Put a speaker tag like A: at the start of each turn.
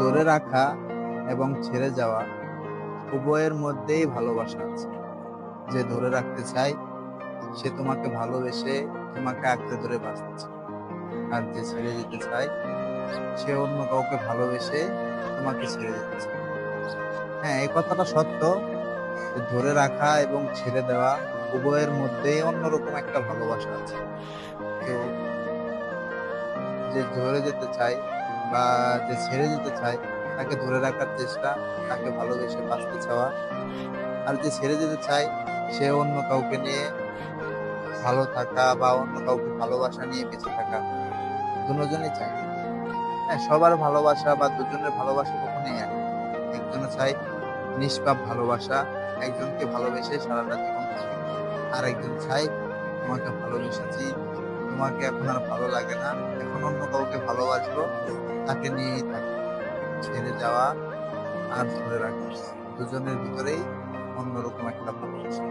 A: ধরে রাখা এবং ছেড়ে যাওয়া উভয়ের মধ্যেই ভালোবাসা আছে। যে ধরে রাখতে চায় সে তোমাকে ভালোবেসে তোমাকে আঁকড়ে ধরে বাঁচছে, আর যে ছেড়ে যেতে চায় সে অন্য কাউকে ভালোবেসে তোমাকে ছেড়ে যেতে চায়। হ্যাঁ, এই কথাটা সত্য যে ধরে রাখা এবং ছেড়ে দেওয়া উভয়ের মধ্যেই অন্যরকম একটা ভালোবাসা আছে। কেউ যে ধরে যেতে চায় বা যে ছেড়ে যেতে চায় তাকে ধরে রাখার চেষ্টা, তাকে ভালোবেসে বাঁচতে চাওয়া। আর যে ছেড়ে যেতে চায় সে অন্য কাউকে নিয়ে ভালো থাকা বা অন্য কাউকে ভালোবাসা নিয়ে বেঁচে থাকা, দুজনই চায়। হ্যাঁ, সবার ভালোবাসা বা দুজনের ভালোবাসা কখনোই এক না। একজনে চায় নিষ্পাপ ভালোবাসা, একজনকে ভালোবেসে সারাটা জীবন থাকবে। আর একজন চায় তোমাকে ভালোবেসেছি, তোমাকে এখন আর ভালো লাগে না, এখন অন্য কাউকে ভালোবাসবো, তাকে নিয়েই থাকবো। ছেড়ে যাওয়া আর ধরে রাখা দুজনের ভিতরেই অন্যরকম একটা ভালোবাসা।